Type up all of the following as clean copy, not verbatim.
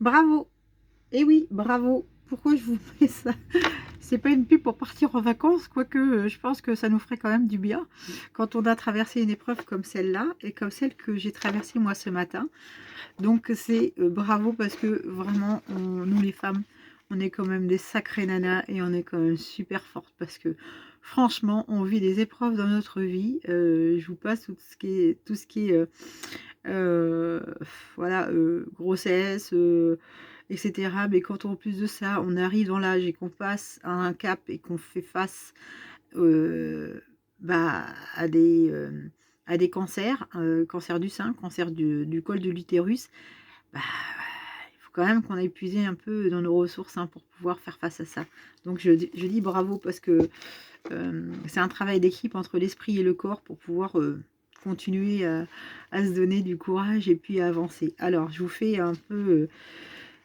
Bravo. Eh oui, bravo. Pourquoi je vous fais ça? C'est pas une pub pour partir en vacances, quoique je pense que ça nous ferait quand même du bien quand on a traversé une épreuve comme celle-là et comme celle que j'ai traversée moi ce matin. Donc c'est bravo parce que vraiment, nous les femmes, on est quand même des sacrées nanas et on est quand même super fortes parce que franchement, on vit des épreuves dans notre vie. Je vous passe tout ce qui est euh, voilà, grossesse, etc. Mais quand en plus de ça, on arrive dans l'âge et qu'on passe à un cap et qu'on fait face euh, bah, à des cancers, cancer du sein, cancer du col de l'utérus, bah, il faut quand même qu'on ait puisé un peu dans nos ressources hein, pour pouvoir faire face à ça. Donc je dis bravo parce que c'est un travail d'équipe entre l'esprit et le corps pour pouvoir continuer à se donner du courage et puis à avancer. Alors, je vous fais un peu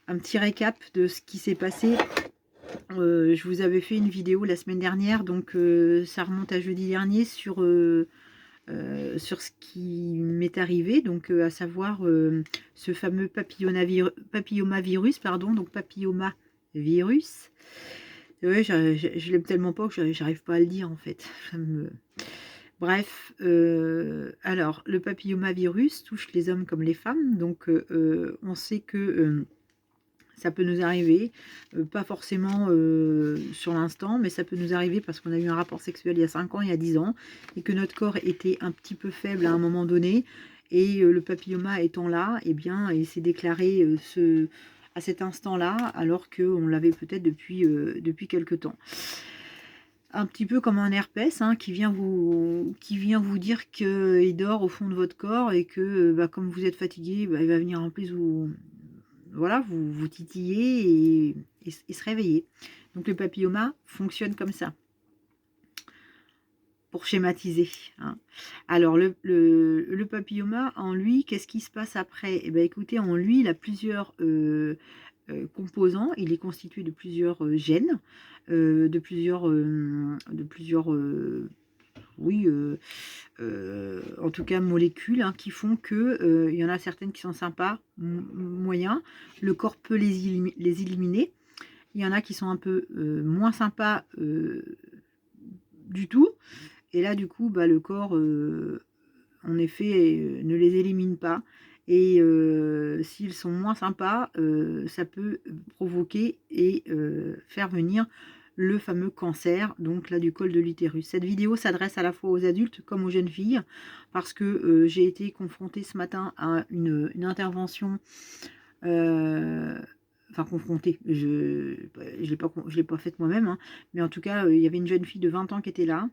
un petit récap de ce qui s'est passé. Je vous avais fait une vidéo la semaine dernière, donc ça remonte à jeudi dernier sur ce qui m'est arrivé, donc à savoir ce fameux papillomavirus, pardon, donc papillomavirus. Ouais, je l'aime tellement pas que j'arrive pas à le dire en fait. Ça me... Bref, alors le papillomavirus touche les hommes comme les femmes, donc on sait que ça peut nous arriver, pas forcément sur l'instant, mais ça peut nous arriver parce qu'on a eu un rapport sexuel il y a 5 ans, il y a 10 ans, et que notre corps était un petit peu faible à un moment donné, et le papilloma étant là, eh bien, il s'est déclaré à cet instant-là, alors qu'on l'avait peut-être depuis quelque temps. Un petit peu comme un herpès hein, qui vient vous dire qu'il dort au fond de votre corps et que bah, comme vous êtes fatigué, bah, il va venir en plus voilà, vous titiller et se réveiller. Donc le papilloma fonctionne comme ça, pour schématiser. Hein. Alors le papilloma, en lui, qu'est-ce qui se passe après? Eh bien écoutez, en lui, il a plusieurs composants. Il est constitué de plusieurs gènes, de plusieurs oui, en tout cas molécules, hein, qui font que il y en a certaines qui sont sympas, moyens. Le corps peut les éliminer. Il y en a qui sont un peu moins sympas du tout. Et là, du coup, bah, le corps, en effet, ne les élimine pas. Et s'ils sont moins sympas, ça peut provoquer et faire venir le fameux cancer, donc là du col de l'utérus. Cette vidéo s'adresse à la fois aux adultes comme aux jeunes filles, parce que j'ai été confrontée ce matin à une intervention, enfin confrontée, je l'ai pas faite moi-même, hein, mais en tout cas, il y avait une jeune fille de 20 ans qui était là,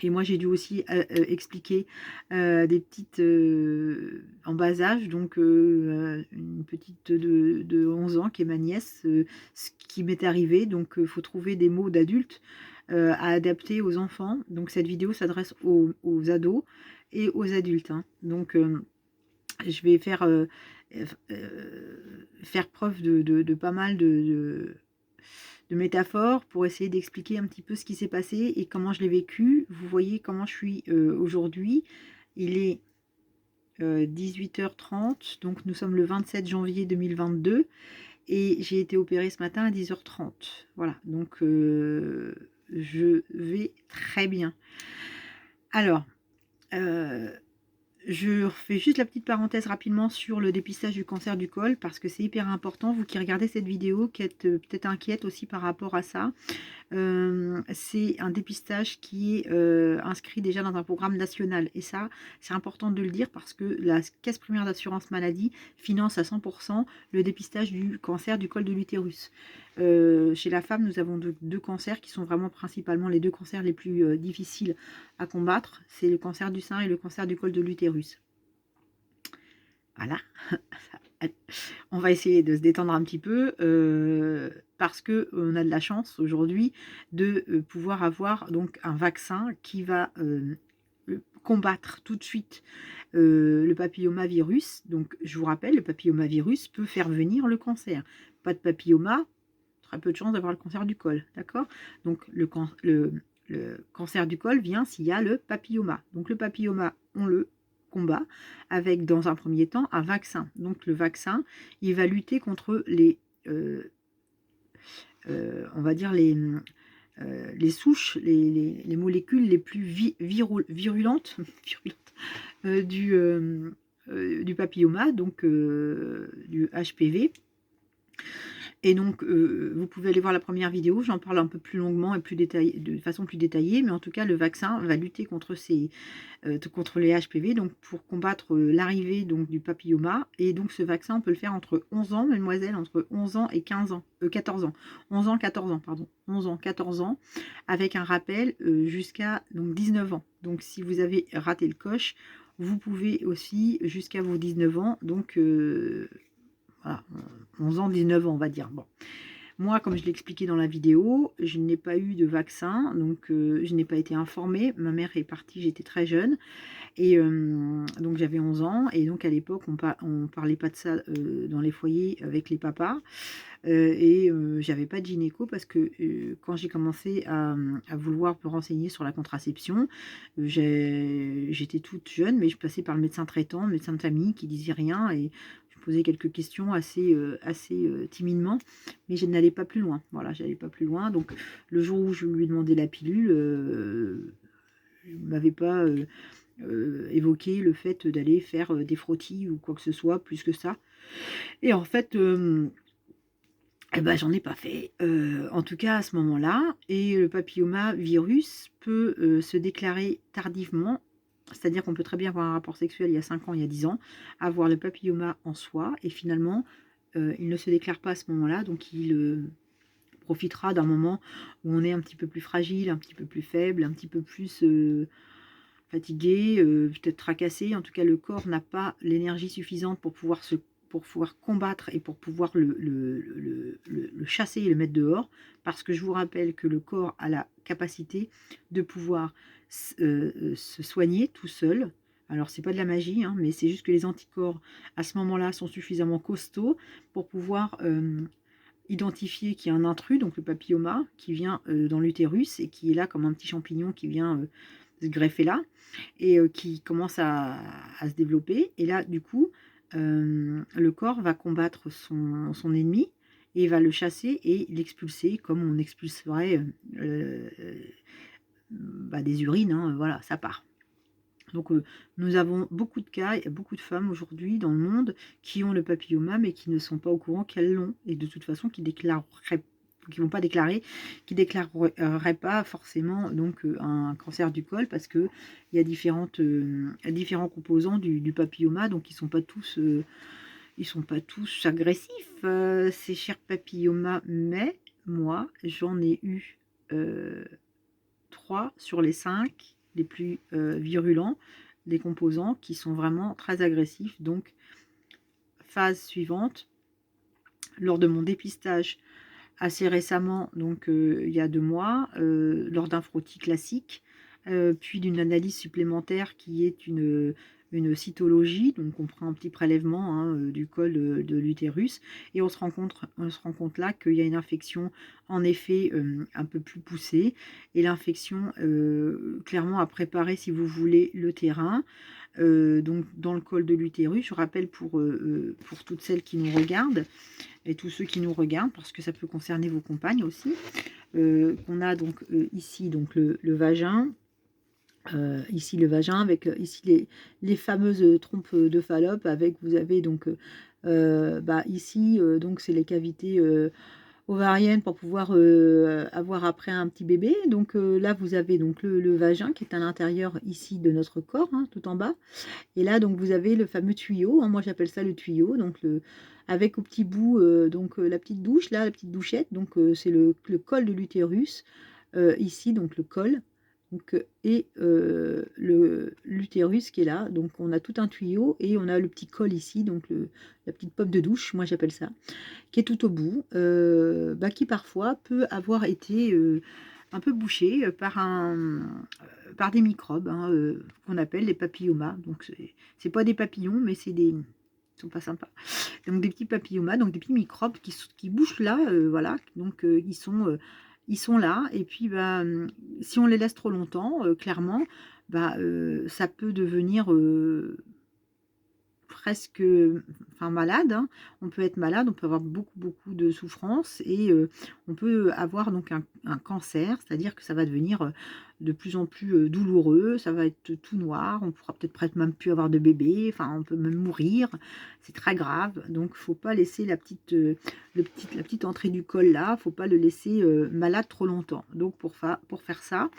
et moi, j'ai dû aussi expliquer des petites en bas âge, donc une petite de 11 ans qui est ma nièce, ce qui m'est arrivé. Donc, il faut trouver des mots d'adultes à adapter aux enfants. Donc, cette vidéo s'adresse aux ados et aux adultes. Hein. Donc, je vais faire preuve de pas mal de métaphores pour essayer d'expliquer un petit peu ce qui s'est passé et comment je l'ai vécu. Vous voyez comment je suis aujourd'hui. Il est 18h30, donc nous sommes le 27 janvier 2022 et j'ai été opérée ce matin à 10h30. Voilà, donc je vais très bien. Alors, euh, je refais juste la petite parenthèse rapidement sur le dépistage du cancer du col parce que c'est hyper important. Vous qui regardez cette vidéo, qui êtes peut-être inquiète aussi par rapport à ça, c'est un dépistage qui est inscrit déjà dans un programme national. Et ça, c'est important de le dire parce que la Caisse primaire d'assurance maladie finance à 100% le dépistage du cancer du col de l'utérus. Chez la femme, nous avons deux cancers qui sont vraiment principalement les deux cancers les plus difficiles à combattre. C'est le cancer du sein et le cancer du col de l'utérus. Voilà. On va essayer de se détendre un petit peu parce que on a de la chance aujourd'hui de pouvoir avoir donc un vaccin qui va combattre tout de suite le papillomavirus. Donc je vous rappelle, le papillomavirus peut faire venir le cancer. Pas de papilloma, très peu de chance d'avoir le cancer du col, d'accord? Donc le cancer du col vient s'il y a le papilloma. Donc le papilloma, on le combat avec, dans un premier temps, un vaccin. Donc le vaccin, il va lutter contre les, on va dire les souches, les molécules les plus virulentes, du papilloma, donc du HPV. Et donc, vous pouvez aller voir la première vidéo, j'en parle un peu plus longuement et plus détaillé, de façon plus détaillée, mais en tout cas, le vaccin va lutter contre contre les HPV, donc pour combattre l'arrivée donc du papilloma. Et donc, ce vaccin, on peut le faire entre 11 ans, mademoiselle, entre 11 ans et 15 ans, 14 ans, 11 ans, 14 ans, pardon, 11 ans, 14 ans, avec un rappel jusqu'à donc 19 ans. Donc, si vous avez raté le coche, vous pouvez aussi jusqu'à vos 19 ans, donc voilà, 11 ans, 19 ans, on va dire. Bon. Moi, comme je l'ai expliqué dans la vidéo, je n'ai pas eu de vaccin, donc je n'ai pas été informée. Ma mère est partie, j'étais très jeune, et donc j'avais 11 ans, et donc à l'époque, on parlait pas de ça dans les foyers avec les papas, et j'avais pas de gynéco parce que quand j'ai commencé à vouloir me renseigner sur la contraception, j'étais toute jeune, mais je passais par le médecin traitant, le médecin de famille qui disait rien, et je posais quelques questions assez timidement, mais je n'allais pas plus loin. Voilà, j'allais pas plus loin. Donc le jour où je lui ai demandé la pilule, il ne m'avait pas évoqué le fait d'aller faire des frottis ou quoi que ce soit, plus que ça. Et en fait, eh ben, j'en ai pas fait, en tout cas à ce moment-là. Et le papilloma virus peut se déclarer tardivement, c'est-à-dire qu'on peut très bien avoir un rapport sexuel il y a 5 ans, il y a 10 ans, avoir le papilloma en soi, et finalement, il ne se déclare pas à ce moment-là, donc il profitera d'un moment où on est un petit peu plus fragile, un petit peu plus faible, un petit peu plus fatigué, peut-être tracassé. En tout cas, le corps n'a pas l'énergie suffisante pour pouvoir combattre et pour pouvoir le chasser et le mettre dehors, parce que je vous rappelle que le corps a la capacité de pouvoir se soigner tout seul. Alors, c'est pas de la magie, hein, mais c'est juste que les anticorps, à ce moment-là, sont suffisamment costauds pour pouvoir identifier qu'il y a un intrus, donc le papilloma, qui vient dans l'utérus et qui est là comme un petit champignon qui vient se greffer là, et qui commence à se développer. Et là, du coup, le corps va combattre son ennemi et va le chasser et l'expulser comme on expulserait des urines, hein, voilà, ça part. Donc nous avons beaucoup de cas, et beaucoup de femmes aujourd'hui dans le monde qui ont le papilloma mais qui ne sont pas au courant qu'elles l'ont, et de toute façon qui vont pas déclarer, qui déclareraient pas forcément donc un cancer du col, parce que il y a différents composants du papilloma, donc ils sont pas tous agressifs, ces chers papillomas, mais moi j'en ai eu 3 sur les 5 les plus virulents, des composants qui sont vraiment très agressifs. Donc, phase suivante, lors de mon dépistage assez récemment, donc il y a 2 mois, lors d'un frottis classique, puis d'une analyse supplémentaire qui est une cytologie, donc on prend un petit prélèvement, hein, du col de l'utérus, et on se rend compte là qu'il y a une infection en effet un peu plus poussée, et l'infection clairement a préparé, si vous voulez, le terrain. Donc dans le col de l'utérus, je rappelle pour toutes celles qui nous regardent et tous ceux qui nous regardent, parce que ça peut concerner vos compagnes aussi, qu'on a donc ici donc le vagin, ici le vagin, avec ici les fameuses trompes de Fallope, avec, vous avez donc ici donc c'est les cavités ovarienne pour pouvoir avoir après un petit bébé. Donc là vous avez donc le vagin qui est à l'intérieur ici de notre corps, hein, tout en bas, et là donc vous avez le fameux tuyau, hein, moi j'appelle ça le tuyau, donc avec au petit bout la petite douche là, la petite douchette, donc c'est le col de l'utérus, ici donc le col, donc, et l'utérus qui est là, donc on a tout un tuyau, et on a le petit col ici, donc la petite pomme de douche, moi j'appelle ça, qui est tout au bout, qui parfois peut avoir été un peu bouché par des microbes, hein, qu'on appelle les papillomas. Donc c'est pas des papillons, mais c'est des... Ils sont pas sympas. Donc des petits papillomas, donc des petits microbes qui bouchent là, voilà. Donc ils sont là, et puis si on les laisse trop longtemps, clairement, ça peut devenir presque malade, hein. On peut être malade, on peut avoir beaucoup de souffrance et on peut avoir donc un cancer, c'est-à-dire que ça va devenir de plus en plus douloureux, ça va être tout noir, on pourra peut-être même plus avoir de bébé, enfin on peut même mourir, c'est très grave. Donc il faut pas laisser la petite entrée du col là, faut pas le laisser malade trop longtemps. Donc pour faire ça,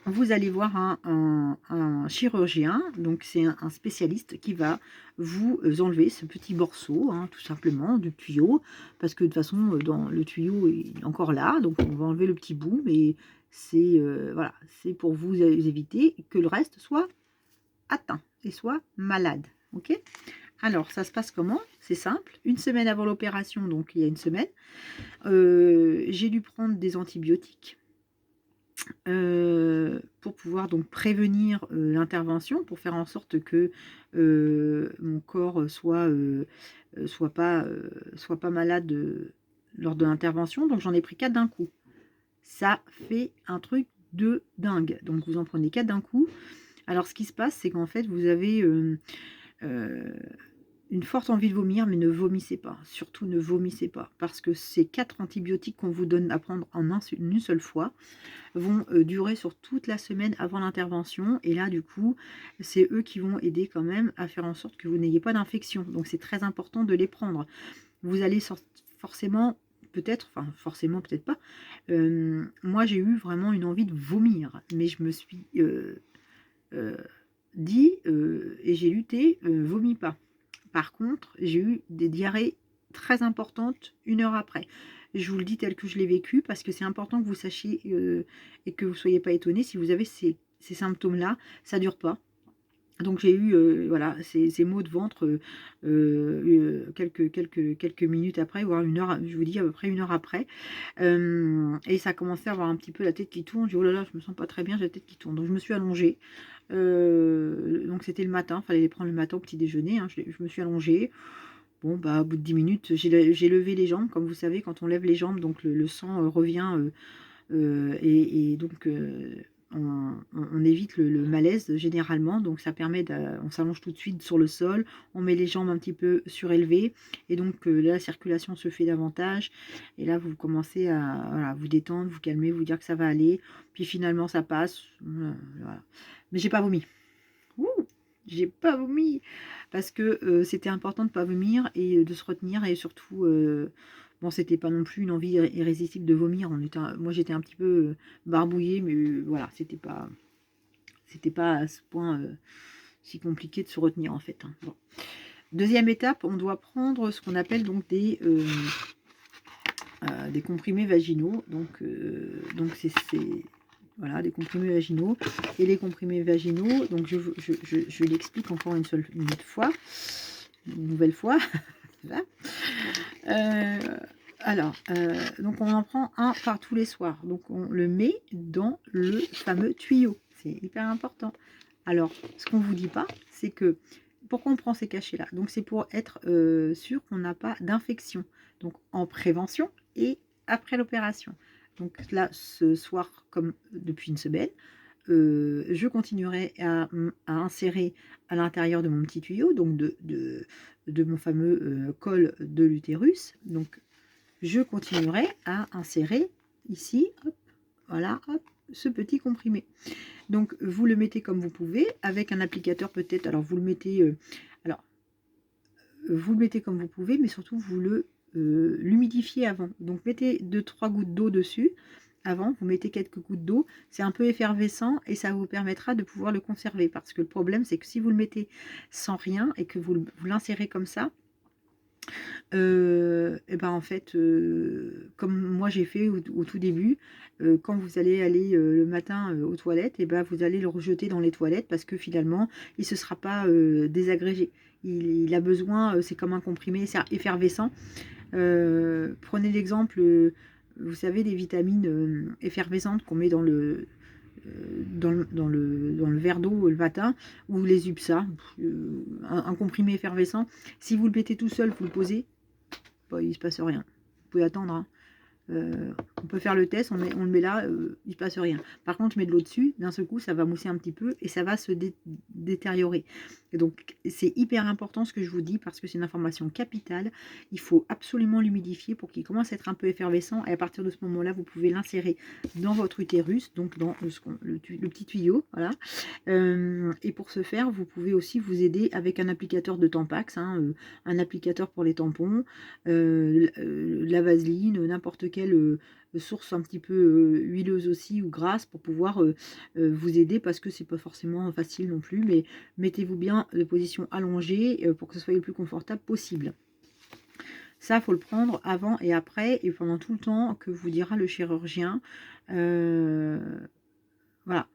vous allez voir un chirurgien, donc c'est un spécialiste qui va vous enlever ce petit morceau, hein, tout simplement, du tuyau, parce que de toute façon, dans le tuyau est encore là, donc on va enlever le petit bout, mais c'est voilà, c'est pour vous éviter que le reste soit atteint et soit malade. Ok? Alors, ça se passe comment? C'est simple. Une semaine avant l'opération, donc il y a une semaine, j'ai dû prendre des antibiotiques. Pour pouvoir donc prévenir l'intervention, pour faire en sorte que mon corps soit pas malade lors de l'intervention. Donc j'en ai pris 4 d'un coup. Ça fait un truc de dingue. Donc vous en prenez 4 d'un coup. Alors ce qui se passe, c'est qu'en fait vous avez une forte envie de vomir, mais ne vomissez pas. Surtout ne vomissez pas, parce que ces 4 antibiotiques qu'on vous donne à prendre en une seule fois vont durer sur toute la semaine avant l'intervention. Et là, du coup, c'est eux qui vont aider quand même à faire en sorte que vous n'ayez pas d'infection. Donc, c'est très important de les prendre. Vous allez forcément, peut-être, enfin, forcément, peut-être pas. Moi, j'ai eu vraiment une envie de vomir. Mais je me suis dit, et j'ai lutté, vomis pas. Par contre, j'ai eu des diarrhées très importantes 1 heure après. Je vous le dis tel que je l'ai vécu parce que c'est important que vous sachiez et que vous ne soyez pas étonnés si vous avez ces symptômes-là. Ça ne dure pas. Donc j'ai eu voilà, ces maux de ventre quelques minutes après, voire 1 heure, je vous dis à peu près 1 heure après. Et ça commençait à avoir un petit peu la tête qui tourne. J'ai dit, oh là là, je me sens pas très bien, j'ai la tête qui tourne. Donc je me suis allongée. Donc c'était le matin, il fallait les prendre le matin au petit déjeuner. Hein. Je me suis allongée. Bon, au bout de 10 minutes, j'ai levé les jambes. Comme vous savez, quand on lève les jambes, donc le sang revient et donc on évite le malaise généralement. Donc ça permet, on s'allonge tout de suite sur le sol, on met les jambes un petit peu surélevées et donc là, la circulation se fait davantage. Et là, vous commencez à voilà, vous détendre, vous calmer, vous dire que ça va aller. Puis finalement, ça passe. Voilà. Mais j'ai pas vomi. Ouh, j'ai pas vomi parce que c'était important de pas vomir et de se retenir et surtout bon, c'était pas non plus une envie irrésistible de vomir. Moi j'étais un petit peu barbouillée, mais voilà, c'était pas à ce point si compliqué de se retenir en fait, hein. Bon. Deuxième étape, on doit prendre ce qu'on appelle donc des comprimés vaginaux. Donc c'est voilà, des comprimés vaginaux. Et les comprimés vaginaux, donc je l'explique encore une nouvelle fois. Donc on en prend un par tous les soirs. Donc on le met dans le fameux tuyau. C'est hyper important. Alors, ce qu'on ne vous dit pas, c'est que pourquoi on prend ces cachets-là? Donc c'est pour être sûr qu'on n'a pas d'infection. Donc en prévention et après l'opération. Donc là, ce soir, comme depuis une semaine, je continuerai à insérer à l'intérieur de mon petit tuyau, donc de mon fameux col de l'utérus. Donc je continuerai à insérer ici, hop, voilà, hop, ce petit comprimé. Donc vous le mettez comme vous pouvez, avec un applicateur peut-être. Alors vous le mettez, comme vous pouvez, mais surtout vous l'humidifiez avant. Donc mettez 2-3 gouttes d'eau dessus. Avant, vous mettez quelques gouttes d'eau, c'est un peu effervescent et ça vous permettra de pouvoir le conserver. Parce que le problème, c'est que si vous le mettez sans rien et que vous l'insérez comme ça, et ben en fait, comme moi j'ai fait au tout début, quand vous allez aller le matin aux toilettes, et ben vous allez le rejeter dans les toilettes parce que finalement, il ne se sera pas désagrégé. Il a besoin, c'est comme un comprimé, c'est effervescent. Prenez l'exemple, vous savez, des vitamines effervescentes qu'on met dans le verre d'eau le matin, ou les UPSA, un comprimé effervescent. Si vous le mettez tout seul, vous le posez, bah, il ne se passe rien. Vous pouvez attendre, hein. On peut faire le test, on le met là, il ne se passe rien. Par contre, je mets de l'eau dessus, d'un seul coup, ça va mousser un petit peu et ça va se détériorer. Et donc, c'est hyper important ce que je vous dis parce que c'est une information capitale. Il faut absolument l'humidifier pour qu'il commence à être un peu effervescent et à partir de ce moment-là, vous pouvez l'insérer dans votre utérus, donc dans le petit tuyau, voilà. Et pour ce faire, vous pouvez aussi vous aider avec un applicateur de Tampax, hein, un applicateur pour les tampons, la vaseline, n'importe quelle source un petit peu huileuse aussi ou grasse pour pouvoir vous aider parce que c'est pas forcément facile non plus, mais mettez-vous bien de position allongée pour que ce soit le plus confortable possible. Ça, il faut le prendre avant et après et pendant tout le temps que vous dira le chirurgien. Voilà.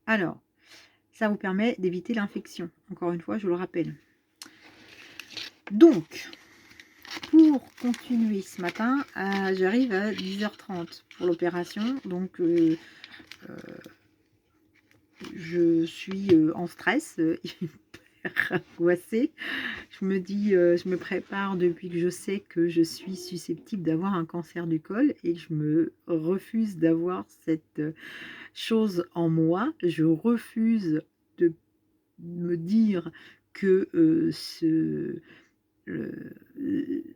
Alors, ça vous permet d'éviter l'infection. Encore une fois, je vous le rappelle. Donc, pour continuer ce matin, j'arrive à 10h30 pour l'opération. Donc, je suis en stress, hyper angoissée. Je me dis, je me prépare depuis que je sais que je suis susceptible d'avoir un cancer du col et je me refuse d'avoir cette chose en moi. Je refuse de me dire que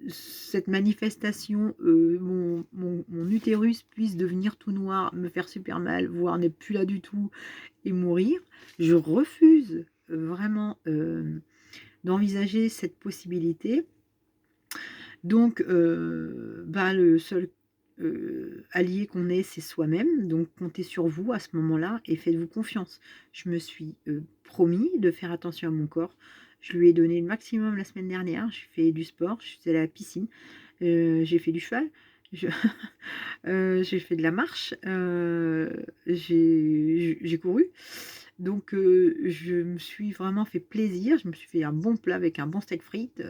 cette manifestation, mon utérus puisse devenir tout noir, me faire super mal, voire n'est plus là du tout et mourir. Je refuse vraiment d'envisager cette possibilité. Donc, le seul allié qu'on ait, c'est soi-même. Donc, comptez sur vous à ce moment-là et faites-vous confiance. Je me suis promis de faire attention à mon corps. Je lui ai donné le maximum la semaine dernière. J'ai fait du sport, je suis allée à la piscine, j'ai fait du cheval, j'ai fait de la marche, j'ai couru. Donc, je me suis vraiment fait plaisir. Je me suis fait un bon plat avec un bon steak frites.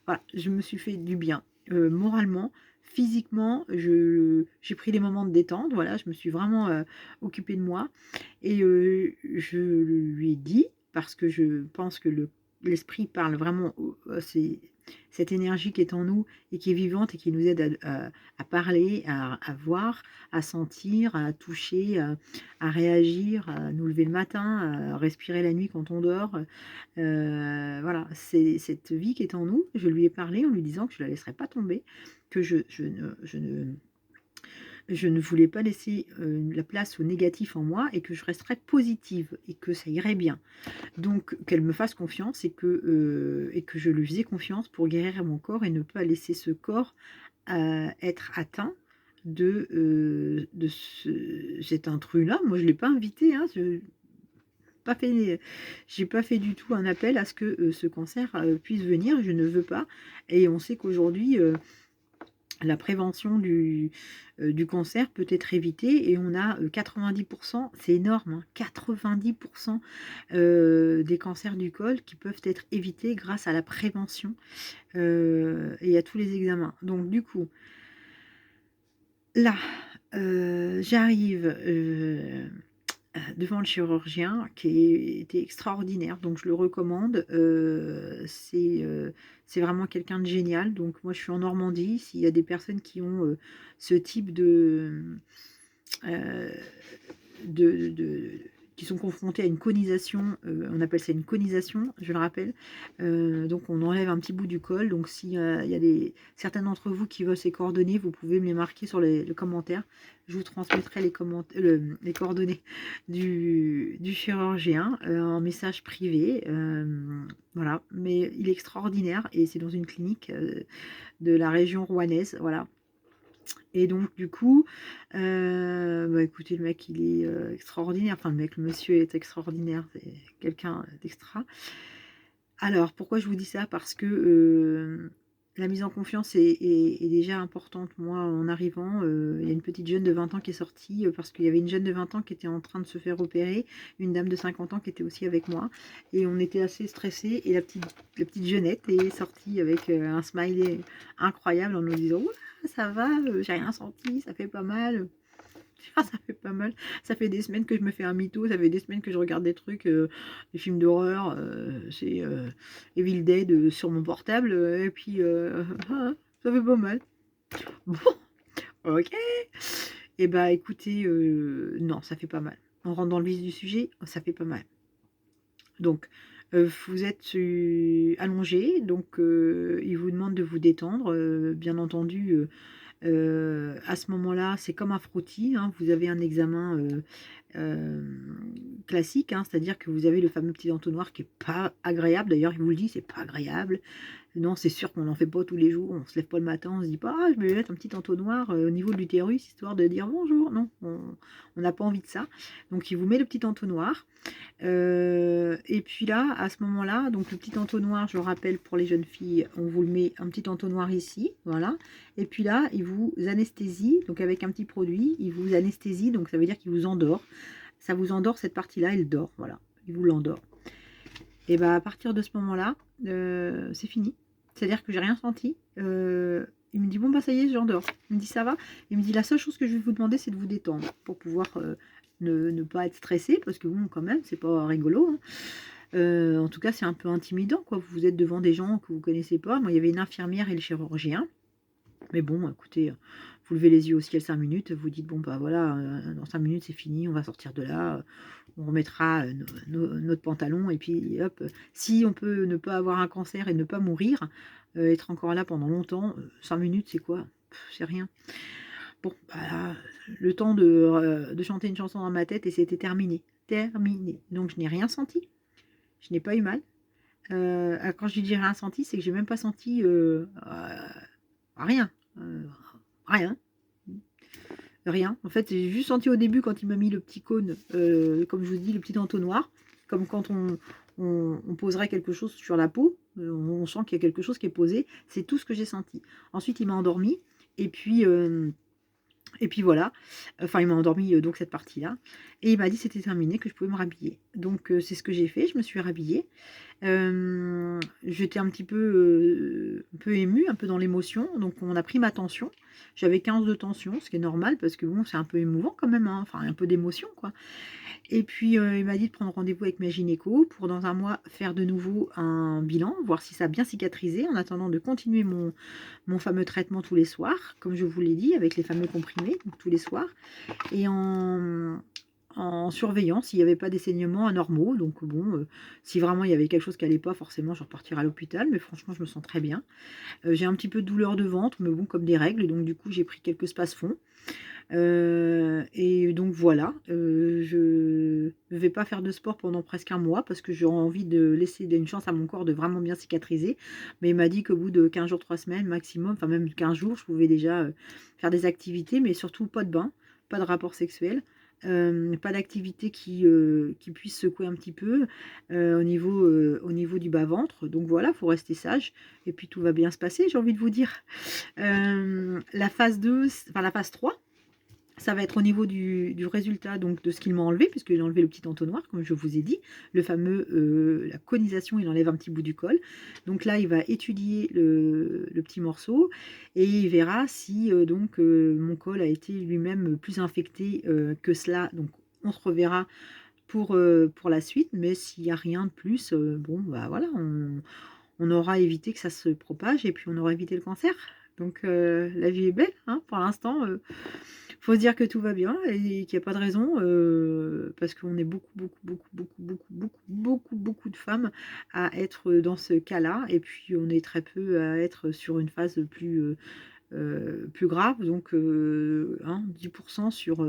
Voilà, je me suis fait du bien moralement, physiquement. J'ai pris des moments de détente. Voilà, je me suis vraiment occupée de moi. Et je lui ai dit, parce que je pense que l'esprit parle vraiment, c'est cette énergie qui est en nous et qui est vivante et qui nous aide à parler, à voir, à sentir, à toucher, à réagir, à nous lever le matin, à respirer la nuit quand on dort. Voilà, c'est cette vie qui est en nous. Je lui ai parlé en lui disant que je ne la laisserais pas tomber, que je ne voulais pas laisser la place au négatif en moi et que je resterais positive et que ça irait bien. Donc qu'elle me fasse confiance et que je lui faisais confiance pour guérir mon corps et ne pas laisser ce corps être atteint de cet intrus-là. Moi, je ne l'ai pas invité, hein, j'ai pas fait du tout un appel à ce que ce cancer puisse venir, je ne veux pas. Et on sait qu'aujourd'hui, la prévention du cancer peut être évitée et on a 90%, c'est énorme, hein, 90% des cancers du col qui peuvent être évités grâce à la prévention et à tous les examens. Donc du coup, là, j'arrive devant le chirurgien qui était extraordinaire, donc je le recommande. C'est vraiment quelqu'un de génial. Donc moi je suis en Normandie, s'il y a des personnes qui ont ce type euh, de qui sont confrontés à une conisation, on appelle ça une conisation, je le rappelle. Donc on enlève un petit bout du col. Donc s'il y a certains d'entre vous qui veulent ces coordonnées, vous pouvez me les marquer sur le commentaire. Je vous transmettrai les coordonnées du chirurgien en message privé. Voilà, mais il est extraordinaire et c'est dans une clinique de la région rouennaise. Voilà. Et donc, du coup, écoutez, le mec, il est extraordinaire. Enfin, le monsieur est extraordinaire. C'est quelqu'un d'extra. Alors, pourquoi je vous dis ça? Parce que la mise en confiance est déjà importante. Moi, en arrivant, il y a une petite jeune de 20 ans qui est sortie parce qu'il y avait une jeune de 20 ans qui était en train de se faire opérer, une dame de 50 ans qui était aussi avec moi. Et on était assez stressés. Et la petite jeunette est sortie avec un smiley incroyable en nous disant « Ouais, ça va, j'ai rien senti, ça fait pas mal. » Ah, ça fait pas mal. Ça fait des semaines que je me fais un mytho. Ça fait des semaines que je regarde des trucs, des films d'horreur. C'est Evil Dead sur mon portable. Et puis, ça fait pas mal. Bon, Ok. Eh ben, écoutez, non, ça fait pas mal. On rentre dans le vif du sujet, ça fait pas mal. Donc, vous êtes allongé, donc il vous demande de vous détendre. Bien entendu, à ce moment-là, c'est comme un frottis, hein, vous avez un examen classique, hein, c'est-à-dire que vous avez le fameux petit entonnoir qui est pas agréable. D'ailleurs, il vous le dit, c'est pas agréable. Non, c'est sûr qu'on n'en fait pas tous les jours. On se lève pas le matin, on se dit pas, ah, je vais mettre un petit entonnoir au niveau de l'utérus, histoire de dire bonjour. Non, on n'a pas envie de ça. Donc, il vous met le petit entonnoir. Et puis là, à ce moment-là, donc le petit entonnoir, je rappelle pour les jeunes filles, on vous le met un petit entonnoir ici, voilà. Et puis là, il vous anesthésie, donc avec un petit produit, il vous anesthésie, donc ça veut dire qu'il vous endort. Ça vous endort cette partie-là, elle dort, voilà. Il vous l'endort. Et bah à partir de ce moment-là, c'est fini. C'est-à-dire que j'ai rien senti. Il me dit bon bah ça y est, j'endors. Il me dit ça va. Il me dit la seule chose que je vais vous demander, c'est de vous détendre pour pouvoir ne pas être stressé, parce que bon quand même, c'est pas rigolo. Hein. En tout cas, c'est un peu intimidant, quoi. Vous êtes devant des gens que vous connaissez pas. Moi, il y avait une infirmière et le chirurgien. Mais bon, écoutez, vous levez les yeux au ciel 5 minutes, vous dites bon bah voilà, dans 5 minutes c'est fini, on va sortir de là, on remettra notre pantalon et puis hop, si on peut ne pas avoir un cancer et ne pas mourir, être encore là pendant longtemps, 5 minutes c'est quoi? C'est rien. Bon, bah, le temps de chanter une chanson dans ma tête et c'était terminé. Terminé. Donc je n'ai rien senti, je n'ai pas eu mal. Quand je dis rien senti, c'est que j'ai même pas senti rien. Rien. Rien. En fait, j'ai juste senti au début quand il m'a mis le petit cône, comme je vous dis, le petit entonnoir, comme quand on poserait quelque chose sur la peau, on sent qu'il y a quelque chose qui est posé. C'est tout ce que j'ai senti. Ensuite, il m'a endormi, et puis voilà, enfin il m'a endormi donc cette partie-là, et il m'a dit c'était terminé, que je pouvais me rhabiller. Donc c'est ce que j'ai fait, je me suis rhabillée. J'étais un peu émue, un peu dans l'émotion, donc on a pris ma tension. J'avais 15 de tension, ce qui est normal parce que bon, c'est un peu émouvant quand même, hein, enfin un peu d'émotion quoi. Et puis il m'a dit de prendre rendez-vous avec ma gynéco pour dans un mois faire de nouveau un bilan, voir si ça a bien cicatrisé, en attendant de continuer mon fameux traitement tous les soirs, comme je vous l'ai dit, avec les fameux comprimés, donc tous les soirs, et en surveillant s'il n'y avait pas des saignements anormaux. Donc bon, si vraiment il y avait quelque chose qui n'allait pas, forcément je repartirai à l'hôpital, mais franchement je me sens très bien. J'ai un petit peu de douleur de ventre, mais bon, comme des règles, donc du coup j'ai pris quelques Spasfon. Et donc voilà, je ne vais pas faire de sport pendant presque un mois parce que j'ai envie de laisser une chance à mon corps de vraiment bien cicatriser. Mais il m'a dit qu'au bout de 15 jours, 3 semaines maximum, enfin même 15 jours, je pouvais déjà faire des activités, mais surtout pas de bain, pas de rapport sexuel. Pas d'activité qui puisse secouer un petit peu au niveau du bas-ventre. Donc voilà, il faut rester sage. Et puis tout va bien se passer, j'ai envie de vous dire. La phase 2, enfin la phase 3, ça va être au niveau du résultat, donc de ce qu'il m'a enlevé, puisqu'il a enlevé le petit entonnoir, comme je vous ai dit, le fameux, la conisation, il enlève un petit bout du col. Donc là, il va étudier le petit morceau et il verra si mon col a été lui-même plus infecté que cela. Donc on se reverra pour la suite, mais s'il n'y a rien de plus, bon, bah voilà, on aura évité que ça se propage et puis on aura évité le cancer. Donc la vie est belle, hein, pour l'instant. Faut se dire que tout va bien et qu'il n'y a pas de raison, parce qu'on est beaucoup de femmes à être dans ce cas-là, et puis on est très peu à être sur une phase plus grave, donc 10% sur,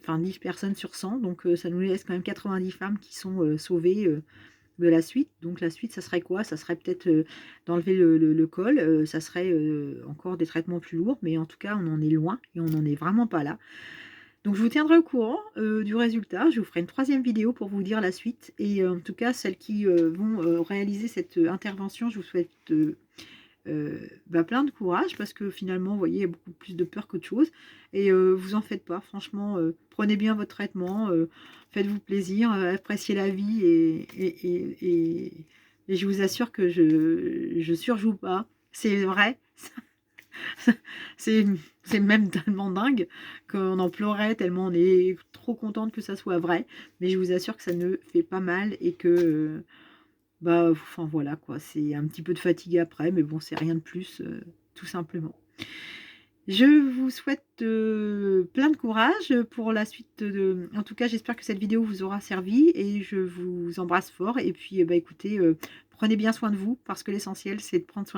enfin 10 personnes sur 100, donc ça nous laisse quand même 90 femmes qui sont sauvées de la suite. Donc la suite, ça serait quoi? Ça serait peut-être d'enlever le col, ça serait encore des traitements plus lourds, mais en tout cas, on en est loin et on n'en est vraiment pas là. Donc je vous tiendrai au courant du résultat. Je vous ferai une troisième vidéo pour vous dire la suite. Et en tout cas, celles qui vont réaliser cette intervention, je vous souhaite plein de courage, parce que finalement, vous voyez, il y a beaucoup plus de peur qu'autre chose. Et vous en faites pas, franchement, prenez bien votre traitement, faites-vous plaisir, appréciez la vie, et je vous assure que je surjoue pas. C'est vrai. C'est c'est même tellement dingue qu'on en pleurait, tellement on est trop contente que ça soit vrai. Mais je vous assure que ça ne fait pas mal et que, enfin voilà quoi, c'est un petit peu de fatigue après, mais bon, c'est rien de plus, tout simplement. Je vous souhaite plein de courage pour la suite. En tout cas, j'espère que cette vidéo vous aura servi et je vous embrasse fort. Et puis, bah, écoutez, prenez bien soin de vous parce que l'essentiel, c'est de prendre soin de